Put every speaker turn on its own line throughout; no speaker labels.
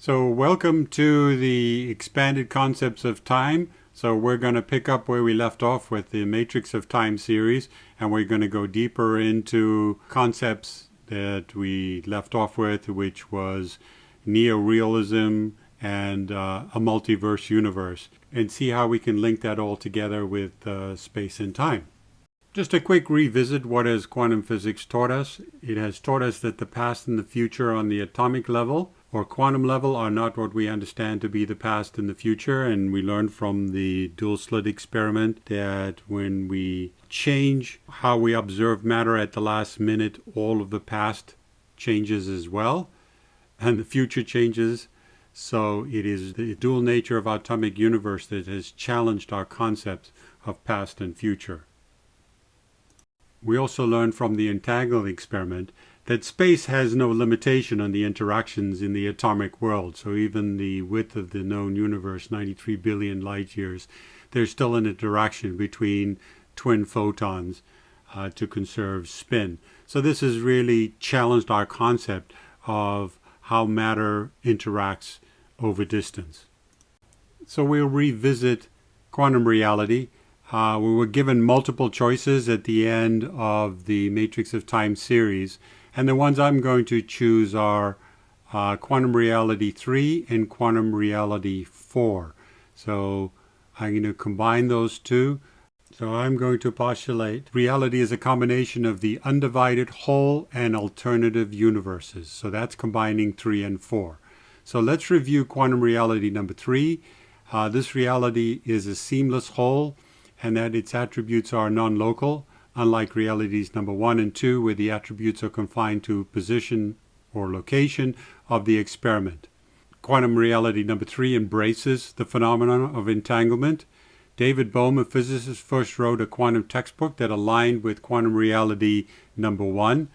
So welcome to the expanded concepts of time. So we're going to pick up where we left off with the Matrix of Time series, and we're going to go deeper into concepts that we left off with, which was neorealism and a multiverse universe, and see how we can link that all together with space and time. Just a quick revisit. What has quantum physics taught us? It has taught us that the past and the future on the atomic level or quantum level are not what we understand to be the past and the future. And we learned from the dual slit experiment that when we change how we observe matter at the last minute, all of the past changes as well, and the future changes. So it is the dual nature of our atomic universe that has challenged our concepts of past and future. We also learned from the entangled experiment that space has no limitation on the interactions in the atomic world. So even the width of the known universe, 93 billion light years, there's still an interaction between twin photons to conserve spin. So this has really challenged our concept of how matter interacts over distance. So we'll revisit quantum reality. We were given multiple choices at the end of the Matrix of Time series, and the ones I'm going to choose are Quantum Reality 3 and Quantum Reality 4. So I'm going to combine those two. So I'm going to postulate reality is a combination of the undivided whole and alternative universes. So that's combining 3 and 4. So let's review quantum reality number 3. This reality is a seamless whole, and that its attributes are non-local, unlike realities number 1 and 2, where the attributes are confined to position or location of the experiment. Quantum reality number 3 embraces the phenomenon of entanglement. David Bohm, a physicist, first wrote a quantum textbook that aligned with quantum reality number 1.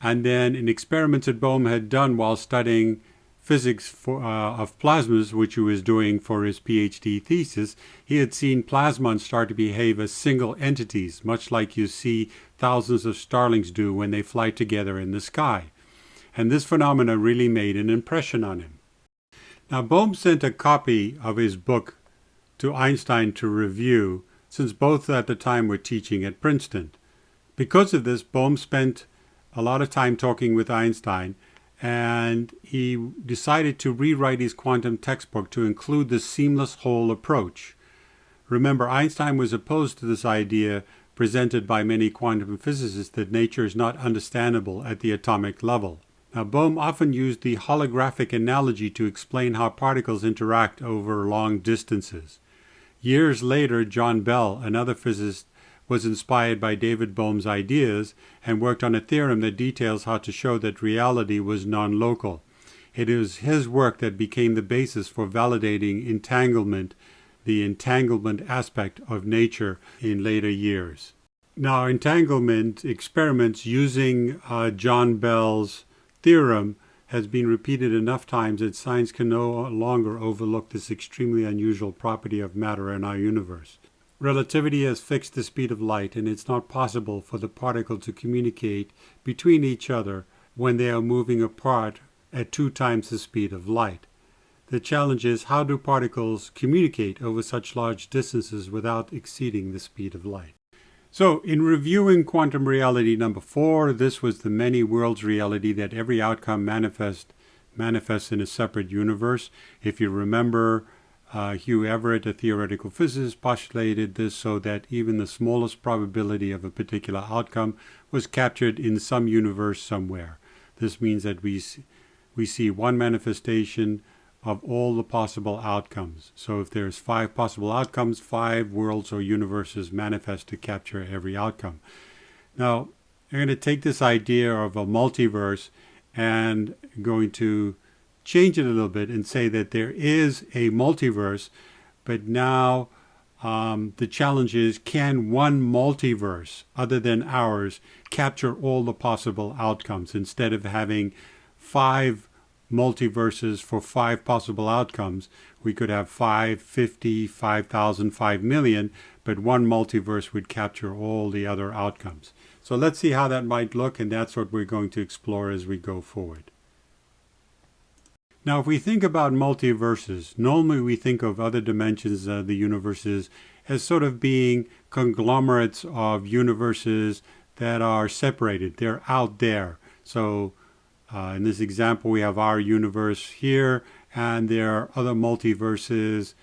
And then in experiments that Bohm had done while studying physics of plasmas, which he was doing for his PhD thesis, he had seen plasmons start to behave as single entities, much like you see thousands of starlings do when they fly together in the sky. And this phenomena really made an impression on him. Now, Bohm sent a copy of his book to Einstein to review, since both at the time were teaching at Princeton. Because of this, Bohm spent a lot of time talking with Einstein, and he decided to rewrite his quantum textbook to include the seamless whole approach. Remember, Einstein was opposed to this idea presented by many quantum physicists that nature is not understandable at the atomic level. Now, Bohm often used the holographic analogy to explain how particles interact over long distances. Years later, John Bell, another physicist, was inspired by David Bohm's ideas and worked on a theorem that details how to show that reality was non-local. It is his work that became the basis for validating entanglement, the entanglement aspect of nature in later years. Now, entanglement experiments using John Bell's theorem has been repeated enough times that science can no longer overlook this extremely unusual property of matter in our universe. Relativity has fixed the speed of light, and it's not possible for the particles to communicate between each other when they are moving apart at 2 times the speed of light. The challenge is, how do particles communicate over such large distances without exceeding the speed of light? So, in reviewing quantum reality number 4, this was the many worlds reality that every outcome manifests in a separate universe. If you remember, Hugh Everett, a theoretical physicist, postulated this so that even the smallest probability of a particular outcome was captured in some universe somewhere. This means that we see one manifestation of all the possible outcomes. So if there's 5 possible outcomes, 5 worlds or universes manifest to capture every outcome. Now, I'm going to take this idea of a multiverse and going to change it a little bit and say that there is a multiverse, but now the challenge is, can one multiverse other than ours capture all the possible outcomes? Instead of having 5 multiverses for 5 possible outcomes, we could have 5, 50, 5,000, 5 million, but one multiverse would capture all the other outcomes. So let's see how that might look, and that's what we're going to explore as we go forward. Now, if we think about multiverses, normally we think of other dimensions of the universes as sort of being conglomerates of universes that are separated. They're out there. So in this example, we have our universe here, and there are other multiverses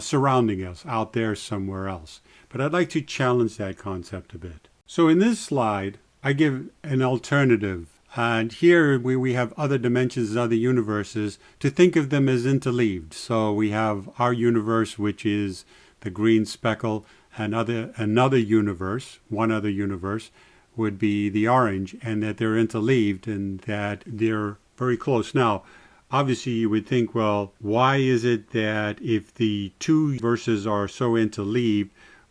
surrounding us out there somewhere else. But I'd like to challenge that concept a bit. So in this slide, I give an alternative. And here we have other dimensions, other universes, to think of them as interleaved. So we have our universe, which is the green speckle, and another universe, one other universe, would be the orange, and that they're interleaved and that they're very close. Now, obviously you would think, well, why is it that if the two universes are so interleaved,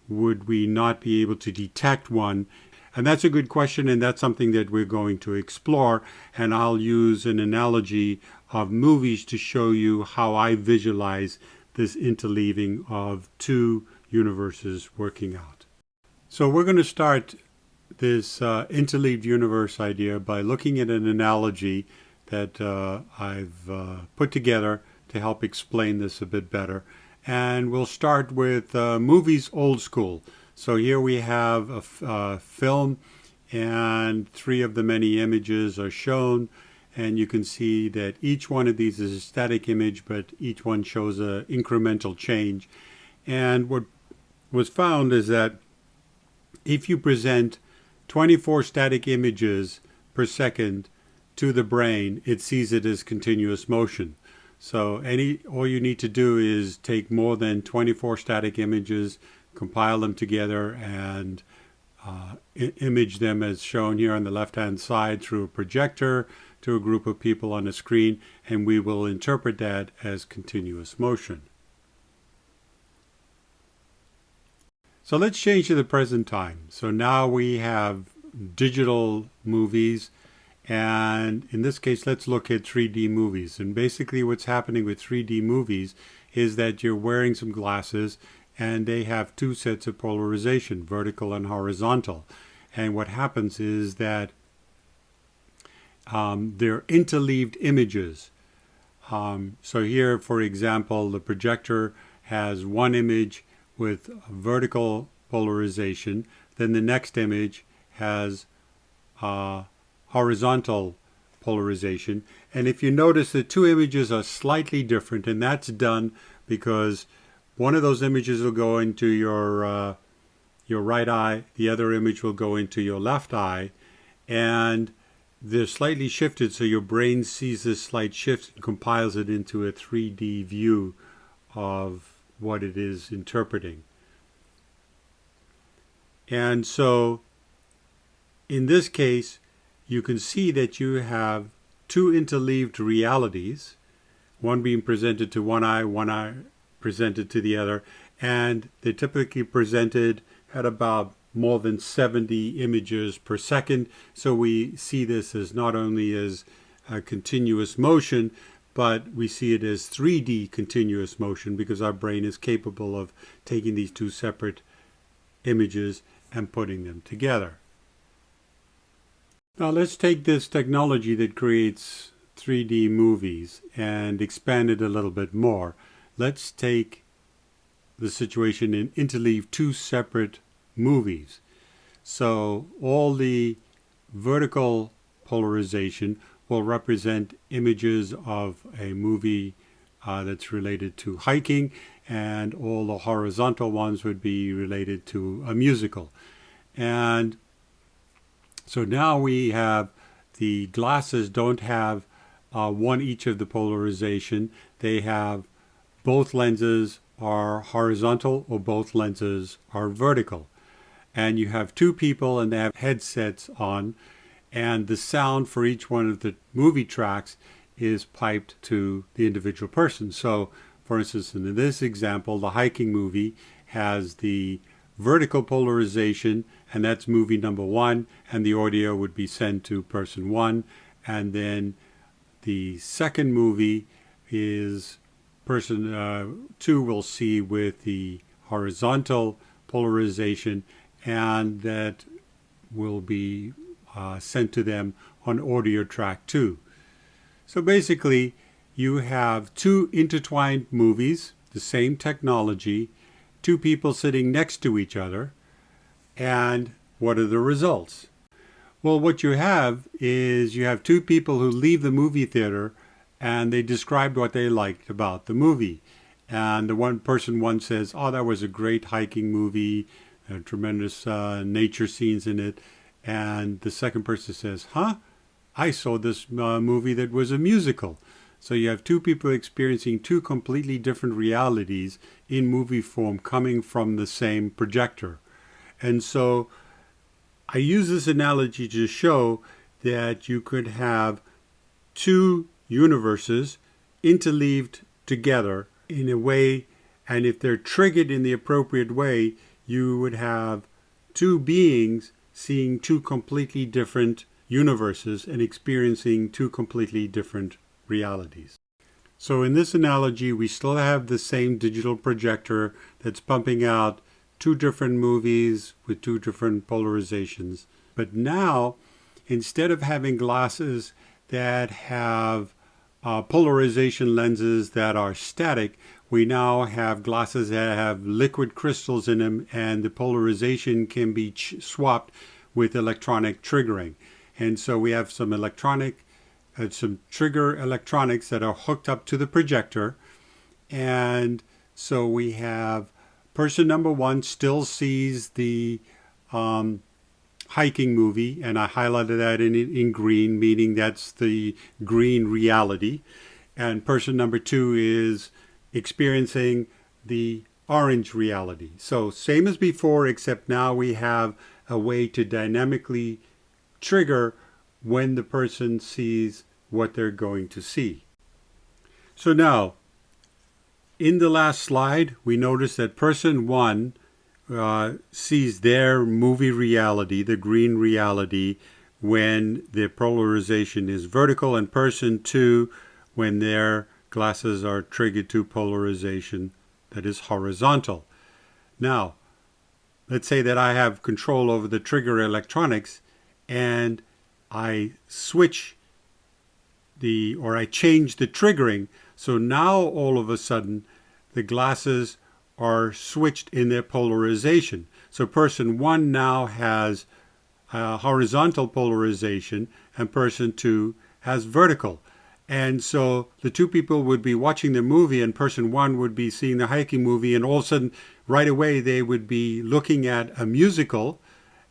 would we not be able to detect one? And that's a good question, and that's something that we're going to explore. And I'll use an analogy of movies to show you how I visualize this interleaving of two universes working out. So we're going to start this interleaved universe idea by looking at an analogy that I've put together to help explain this a bit better. And we'll start with movies old school. So here we have a film, and three of the many images are shown, and you can see that each one of these is a static image, but each one shows an incremental change. And what was found is that if you present 24 static images per second to the brain, it sees it as continuous motion. So all you need to do is take more than 24 static images, compile them together, and image them as shown here on the left-hand side through a projector to a group of people on a screen, and we will interpret that as continuous motion. So let's change to the present time. So now we have digital movies, and in this case, let's look at 3D movies. And basically what's happening with 3D movies is that you're wearing some glasses, and they have two sets of polarization, vertical and horizontal. And what happens is that they're interleaved images. So here, for example, the projector has one image with vertical polarization. Then the next image has horizontal polarization. And if you notice, the two images are slightly different, and that's done because one of those images will go into your right eye, the other image will go into your left eye, and they're slightly shifted, so your brain sees this slight shift and compiles it into a 3D view of what it is interpreting. And so in this case, you can see that you have two interleaved realities, one being presented to one eye presented to the other, and they're typically presented at about more than 70 images per second. So we see this as not only as a continuous motion, but we see it as 3D continuous motion because our brain is capable of taking these two separate images and putting them together. Now let's take this technology that creates 3D movies and expand it a little bit more. Let's take the situation and interleave two separate movies. So all the vertical polarization will represent images of a movie that's related to hiking, and all the horizontal ones would be related to a musical. And so now we have the glasses don't have one each of the polarization. They have both lenses are horizontal or both lenses are vertical. And you have two people and they have headsets on, and the sound for each one of the movie tracks is piped to the individual person. So, for instance, in this example, the hiking movie has the vertical polarization, and that's movie number one, and the audio would be sent to person one. And then the second movie is person two will see with the horizontal polarization, and that will be sent to them on audio track 2. So basically, you have two intertwined movies, the same technology, two people sitting next to each other, and what are the results? Well, what you have is you have two people who leave the movie theater and they described what they liked about the movie. And the one person once says, "Oh, that was a great hiking movie, tremendous nature scenes in it." And the second person says, "Huh? I saw this movie that was a musical." So you have two people experiencing two completely different realities in movie form coming from the same projector. And so I use this analogy to show that you could have two universes interleaved together in a way, and if they're triggered in the appropriate way, you would have two beings seeing two completely different universes and experiencing two completely different realities. So in this analogy, we still have the same digital projector that's pumping out two different movies with two different polarizations. But now, instead of having glasses that have polarization lenses that are static, we now have glasses that have liquid crystals in them, and the polarization can be swapped with electronic triggering. And so we have some trigger electronics that are hooked up to the projector. And so we have person number one still sees the hiking movie, and I highlighted that in green, meaning that's the green reality. And person number two is experiencing the orange reality. So same as before, except now we have a way to dynamically trigger when the person sees what they're going to see. So now, in the last slide, we noticed that person one sees their movie reality, the green reality, when the polarization is vertical, and person two when their glasses are triggered to polarization that is horizontal. Now, let's say that I have control over the trigger electronics and I change the triggering. So now all of a sudden the glasses are switched in their polarization. So person one now has horizontal polarization and person two has vertical. And so the two people would be watching the movie and person one would be seeing the hiking movie, and all of a sudden right away they would be looking at a musical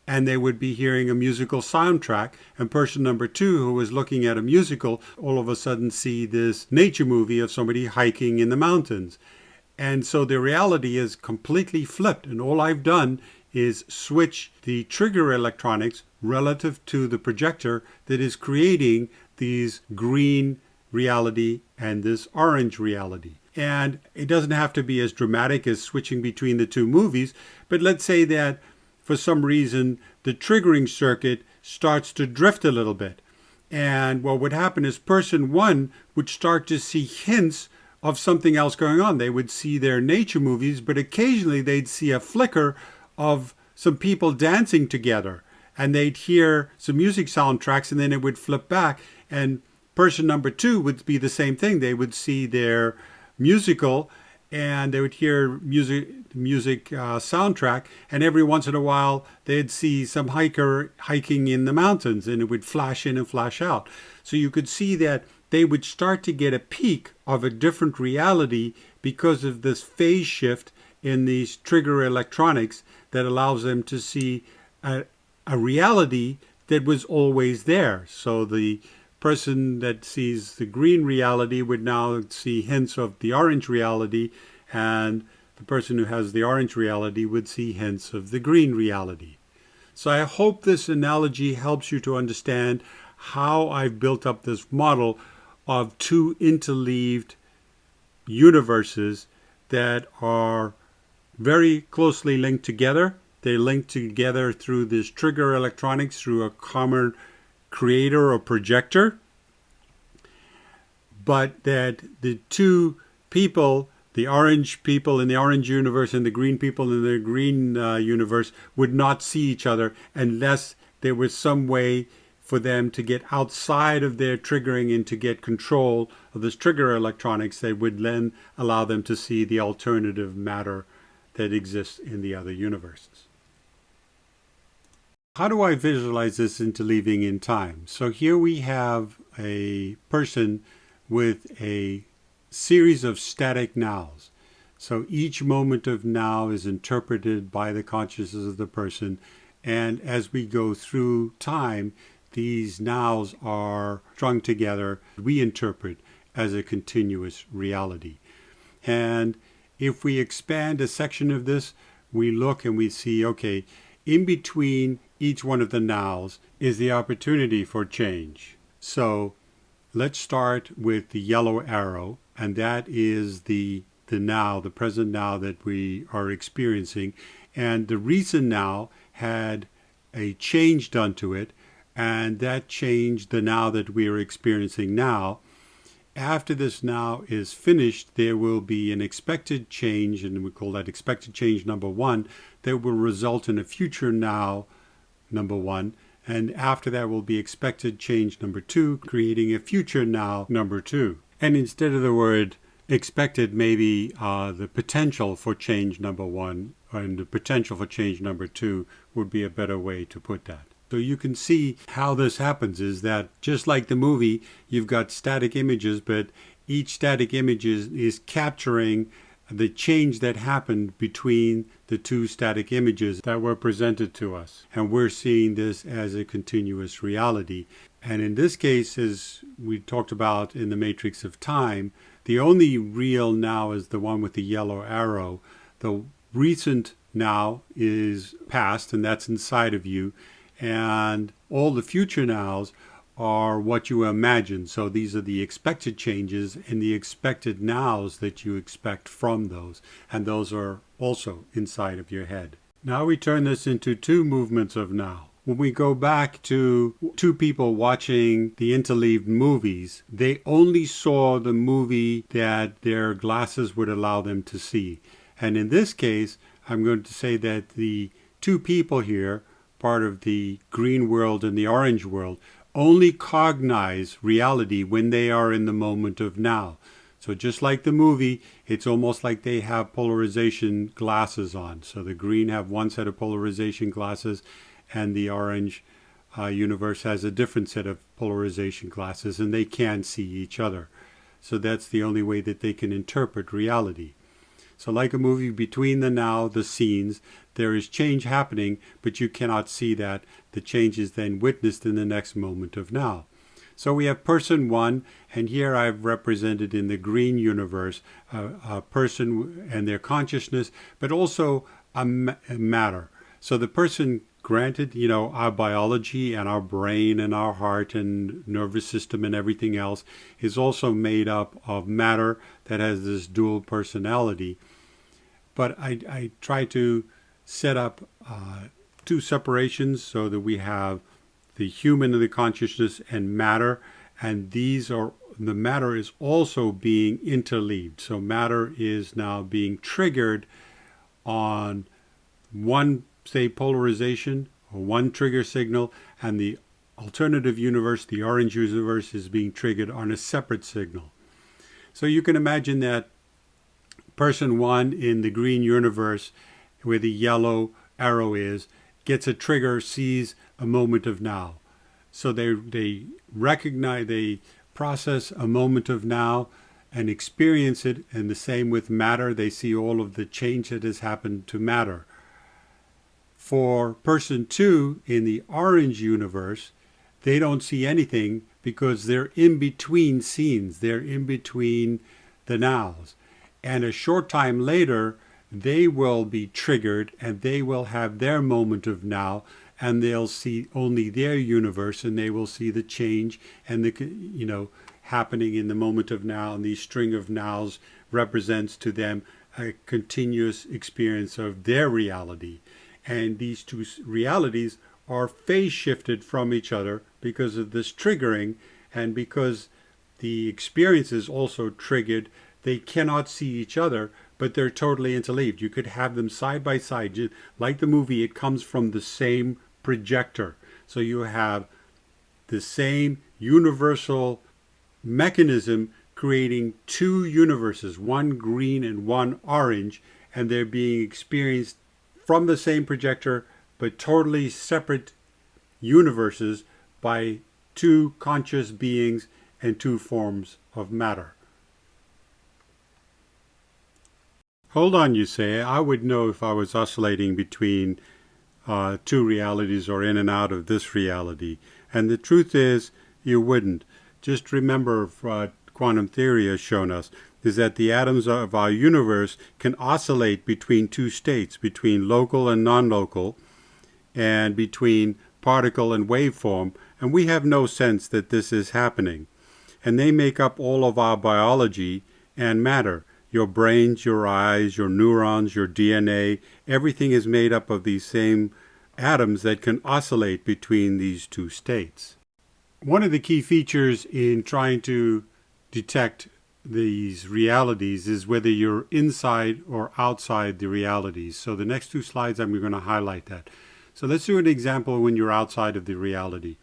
and they would be hearing a musical soundtrack, and person number two who was looking at a musical all of a sudden see this nature movie of somebody hiking in the mountains. And so the reality is completely flipped, and all I've done is switch the trigger electronics relative to the projector that is creating these green reality and this orange reality. And it doesn't have to be as dramatic as switching between the two movies, but let's say that for some reason the triggering circuit starts to drift a little bit. And what would happen is person one would start to see hints of something else going on. They would see their nature movies, but occasionally they'd see a flicker of some people dancing together, and they'd hear some music soundtracks, and then it would flip back, and person number two would be the same thing. They would see their musical and they would hear music soundtrack, and every once in a while they'd see some hiker hiking in the mountains, and it would flash in and flash out. So you could see that they would start to get a peak of a different reality because of this phase shift in these trigger electronics that allows them to see a reality that was always there. So the person that sees the green reality would now see hints of the orange reality, and the person who has the orange reality would see hints of the green reality. So I hope this analogy helps you to understand how I've built up this model of two interleaved universes that are very closely linked together. They link together through this trigger electronics, through a common creator or projector, but that the two people, the orange people in the orange universe and the green people in the green universe, would not see each other unless there was some way for them to get outside of their triggering and to get control of this trigger electronics that would then allow them to see the alternative matter that exists in the other universes. How do I visualize this interleaving in time? So here we have a person with a series of static nows. So each moment of now is interpreted by the consciousness of the person, and as we go through time, these nows are strung together, we interpret as a continuous reality. And if we expand a section of this, we look and we see, okay, in between each one of the nows is the opportunity for change. So let's start with the yellow arrow, and that is the now, the present now that we are experiencing. And the recent now had a change done to it, and that changed the now that we are experiencing now. After this now is finished, there will be an expected change, and we call that expected change number one, that will result in a future now number one. And after that will be expected change number two, creating a future now number two. And instead of the word expected, maybe the potential for change number one and the potential for change number two would be a better way to put that. So you can see how this happens is that just like the movie, you've got static images, but each static image is capturing the change that happened between the two static images that were presented to us. And we're seeing this as a continuous reality. And in this case, as we talked about in the matrix of time, the only real now is the one with the yellow arrow. The recent now is past, and that's inside of you. And all the future nows are what you imagine. So these are the expected changes and the expected nows that you expect from those. And those are also inside of your head. Now we turn this into two movements of now. When we go back to two people watching the interleaved movies, they only saw the movie that their glasses would allow them to see. And in this case, I'm going to say that the two people here, part of the green world and the orange world, only cognize reality when they are in the moment of now. So just like the movie, it's almost like they have polarization glasses on. So the green have one set of polarization glasses, and the orange universe has a different set of polarization glasses, and they can see each other. So that's the only way that they can interpret reality. So like a movie, between the now, the scenes, there is change happening, but you cannot see that. The change is then witnessed in the next moment of now. So we have person one, and here I've represented in the green universe a person and their consciousness, but also a matter. So the person, granted, our biology and our brain and our heart and nervous system and everything else is also made up of matter that has this dual personality. But I try to set up two separations so that we have the human and the consciousness and matter, and the matter is also being interleaved. So matter is now being triggered on one, say, polarization or one trigger signal, and the alternative universe, the orange universe, is being triggered on a separate signal. So you can imagine that person one in the green universe, where the yellow arrow is, gets a trigger, sees a moment of now. So they recognize, they process a moment of now and experience it, and the same with matter. They see all of the change that has happened to matter. For person two in the orange universe, they don't see anything because they're in between scenes. They're in between the nows. And a short time later, they will be triggered and they will have their moment of now, and they'll see only their universe, and they will see the change and the, happening in the moment of now. And the string of nows represents to them a continuous experience of their reality. And these two realities are phase shifted from each other because of this triggering, and because the experience is also triggered. They cannot see each other, but they're totally interleaved. You could have them side by side. Like the movie, it comes from the same projector. So you have the same universal mechanism creating two universes, one green and one orange, and they're being experienced from the same projector but totally separate universes by two conscious beings and two forms of matter. Hold on, you say. I would know if I was oscillating between two realities or in and out of this reality. And the truth is, you wouldn't. Just remember what quantum theory has shown us is that the atoms of our universe can oscillate between two states, between local and non-local, and between particle and waveform, and we have no sense that this is happening. And they make up all of our biology and matter. Your brains, your eyes, your neurons, your DNA, everything is made up of these same atoms that can oscillate between these two states. One of the key features in trying to detect these realities is whether you're inside or outside the realities. So the next two slides, I'm going to highlight that. So let's do an example when you're outside of the reality.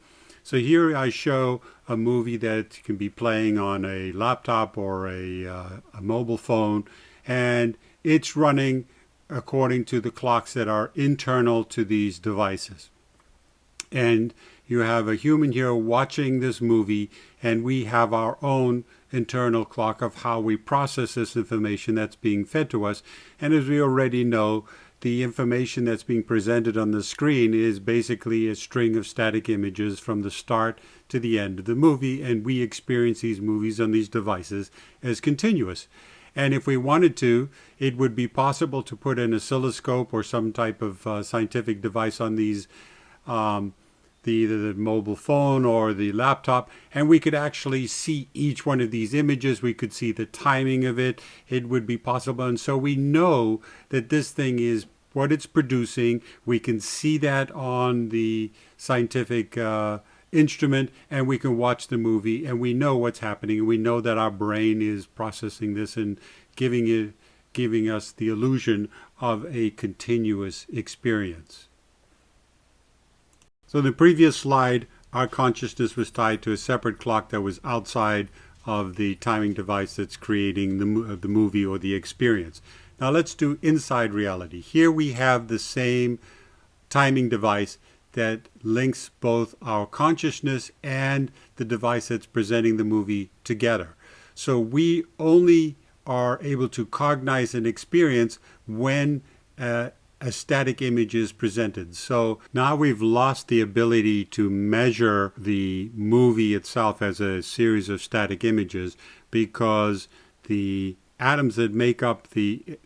So here I show a movie that can be playing on a laptop or a mobile phone, and it's running according to the clocks that are internal to these devices. And you have a human here watching this movie, and we have our own internal clock of how we process this information that's being fed to us. And as we already know, the information that's being presented on the screen is basically a string of static images from the start to the end of the movie, and we experience these movies on these devices as continuous. And if we wanted to, it would be possible to put an oscilloscope or some type of scientific device on these, either the mobile phone or the laptop, and we could actually see each one of these images. We could see the timing of it. It would be possible. And so we know that this thing is what it's producing. We can see that on the scientific instrument, and we can watch the movie, and we know what's happening, and we know that our brain is processing this and giving us the illusion of a continuous experience. So in the previous slide, our consciousness was tied to a separate clock that was outside of the timing device that's creating the movie or the experience. Now let's do inside reality. Here we have the same timing device that links both our consciousness and the device that's presenting the movie together. So we only are able to cognize an experience when a static image is presented. So now we've lost the ability to measure the movie itself as a series of static images, because the atoms that make up the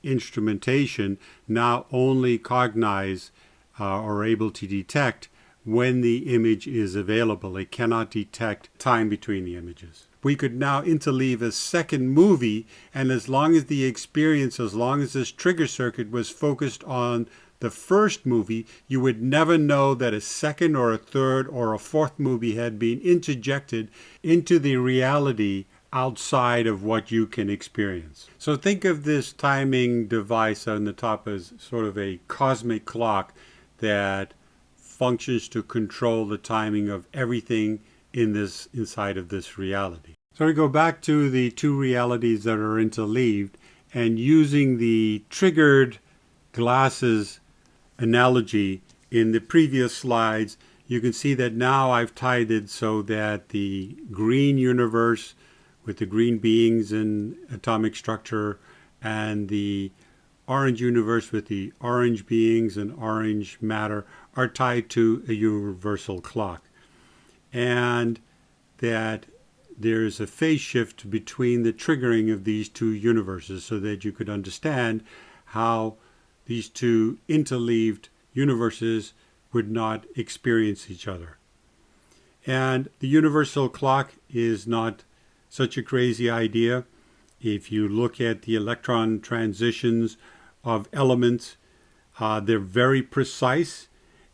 instrumentation now only cognize or are able to detect when the image is available. It cannot detect time between the images. We could now interleave a second movie, and as long as the experience, as long as this trigger circuit was focused on the first movie, you would never know that a second or a third or a fourth movie had been interjected into the reality outside of what you can experience. So think of this timing device on the top as sort of a cosmic clock that functions to control the timing of everything inside of this reality. So we go back to the two realities that are interleaved, and using the triggered glasses analogy in the previous slides, you can see that now I've tied it so that the green universe with the green beings and atomic structure, and the orange universe with the orange beings and orange matter are tied to a universal clock. And that there's a phase shift between the triggering of these two universes, so that you could understand how these two interleaved universes would not experience each other. And the universal clock is not such a crazy idea. If you look at the electron transitions of elements, they're very precise,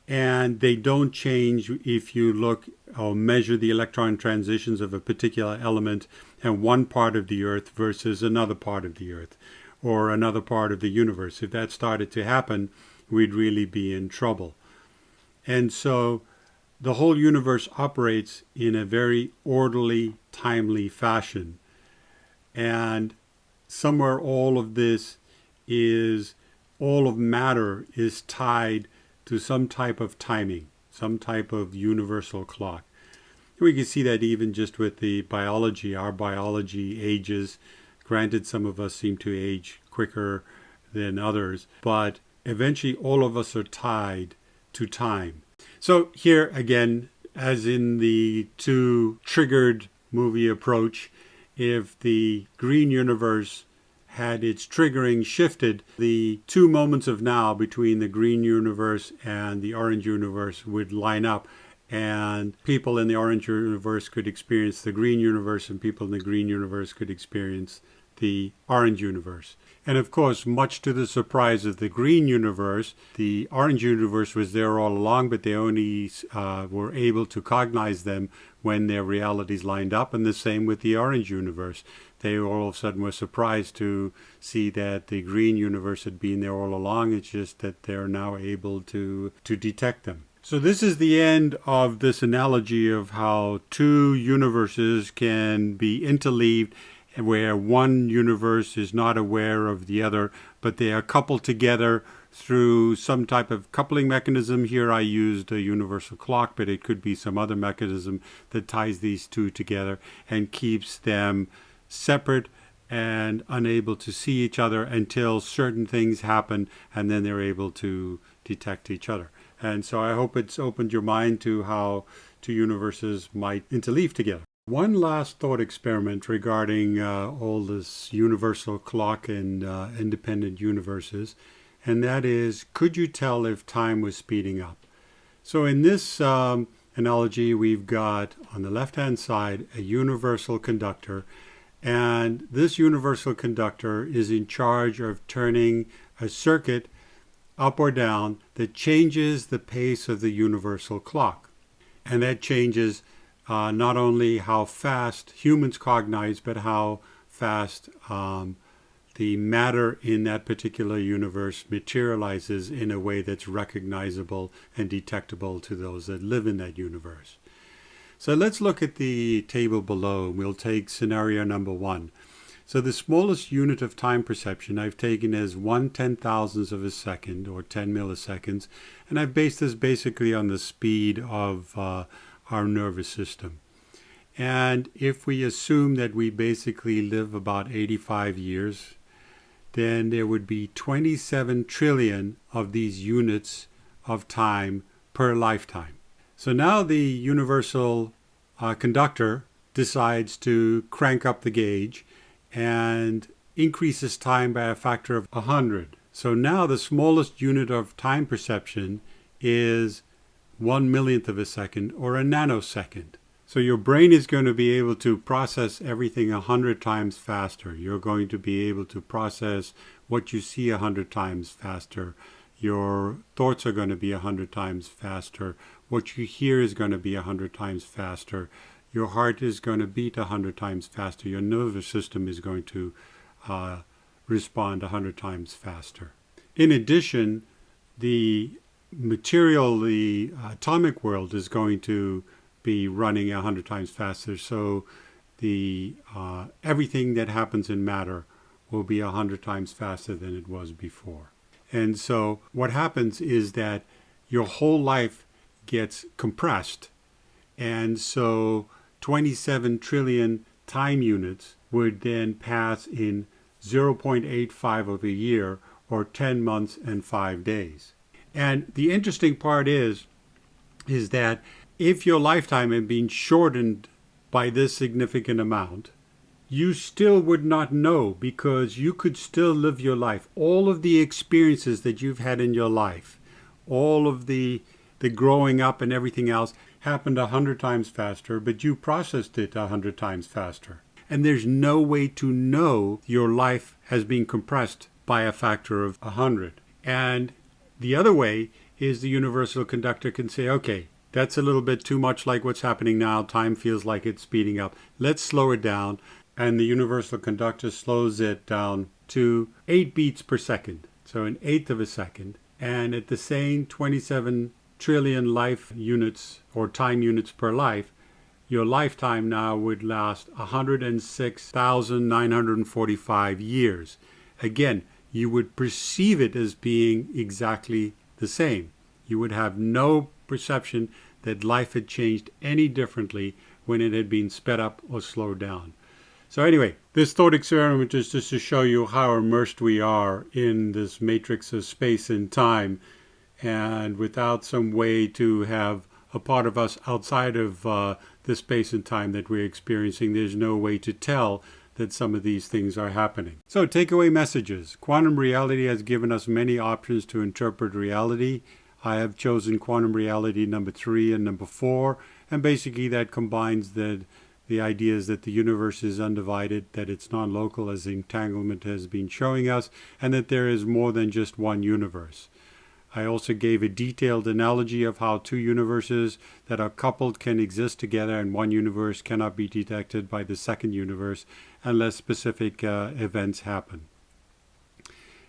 and they don't change if you look or measure the electron transitions of a particular element in one part of the Earth versus another part of the Earth or another part of the universe. If that started to happen, we'd really be in trouble. And so the whole universe operates in a very orderly, timely fashion. And somewhere all of matter is tied to some type of timing, some type of universal clock. We can see that even just with the biology. Our biology ages. Granted, some of us seem to age quicker than others, but eventually all of us are tied to time. So here again, as in the two triggered movie approach, if the green universe had its triggering shifted, the 2 moments of now between the green universe and the orange universe would line up, and people in the orange universe could experience the green universe, and people in the green universe could experience the orange universe. And of course, much to the surprise of the green universe, the orange universe was there all along, but they only were able to cognize them when their realities lined up, and the same with the orange universe. They all of a sudden were surprised to see that the green universe had been there all along. It's just that they're now able to detect them. So this is the end of this analogy of how two universes can be interleaved, where one universe is not aware of the other, but they are coupled together through some type of coupling mechanism. Here I used a universal clock, but it could be some other mechanism that ties these two together and keeps them separate and unable to see each other until certain things happen, and then they're able to detect each other. And so I hope it's opened your mind to how two universes might interleave together. One last thought experiment regarding all this universal clock and independent universes, and that is, could you tell if time was speeding up? So in this analogy, we've got on the left-hand side a universal conductor, and this universal conductor is in charge of turning a circuit up or down that changes the pace of the universal clock. And that changes not only how fast humans cognize, but how fast the matter in that particular universe materializes in a way that's recognizable and detectable to those that live in that universe. So let's look at the table below. We'll take scenario number 1. So the smallest unit of time perception I've taken as 1/10,000th of a second, or 10 milliseconds, and I've based this basically on the speed of our nervous system. And if we assume that we basically live about 85 years, then there would be 27 trillion of these units of time per lifetime. So now the universal conductor decides to crank up the gauge and increases time by a factor of 100. So now the smallest unit of time perception is 1/1,000,000th of a second, or a nanosecond. So your brain is going to be able to process everything 100 times faster. You're going to be able to process what you see 100 times faster. Your thoughts are going to be 100 times faster. What you hear is going to be 100 times faster. Your heart is going to beat 100 times faster. Your nervous system is going to respond 100 times faster. In addition, the atomic world is going to be running 100 times faster. So the everything that happens in matter will be 100 times faster than it was before. And so what happens is that your whole life gets compressed. And so 27 trillion time units would then pass in 0.85 of a year, or 10 months and 5 days. And the interesting part is that if your lifetime had been shortened by this significant amount, you still would not know, because you could still live your life. All of the experiences that you've had in your life, all of the growing up and everything else happened 100 times faster, but you processed it 100 times faster. And there's no way to know your life has been compressed by a factor of 100. And the other way is the universal conductor can say, okay, that's a little bit too much like what's happening now. Time feels like it's speeding up. Let's slow it down. And the universal conductor slows it down to 8 beats per second. So an eighth of a second. And at the same 27 trillion life units or time units per life, your lifetime now would last 106,945 years. Again, you would perceive it as being exactly the same. You would have no perception that life had changed any differently when it had been sped up or slowed down. So anyway, this thought experiment is just to show you how immersed we are in this matrix of space and time, and without some way to have a part of us outside of the space and time that we're experiencing, there's no way to tell that some of these things are happening. So takeaway messages. Quantum reality has given us many options to interpret reality. I have chosen quantum reality number 3 and number 4, and basically that combines the ideas that the universe is undivided, that it's non-local as entanglement has been showing us, and that there is more than just one universe. I also gave a detailed analogy of how two universes that are coupled can exist together, and one universe cannot be detected by the second universe unless specific events happen.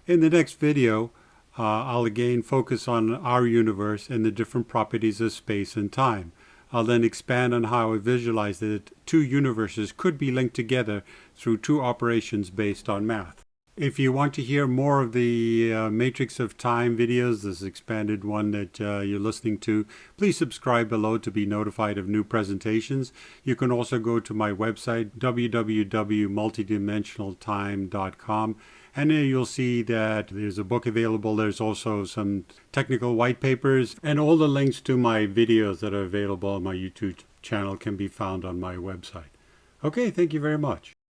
In the next video, I'll again focus on our universe and the different properties of space and time. I'll then expand on how I visualize that two universes could be linked together through two operations based on math. If you want to hear more of the Matrix of Time videos, this expanded one that you're listening to, please subscribe below to be notified of new presentations. You can also go to my website, www.multidimensionaltime.com, and there you'll see that there's a book available. There's also some technical white papers, and all the links to my videos that are available on my YouTube channel can be found on my website. Okay, thank you very much.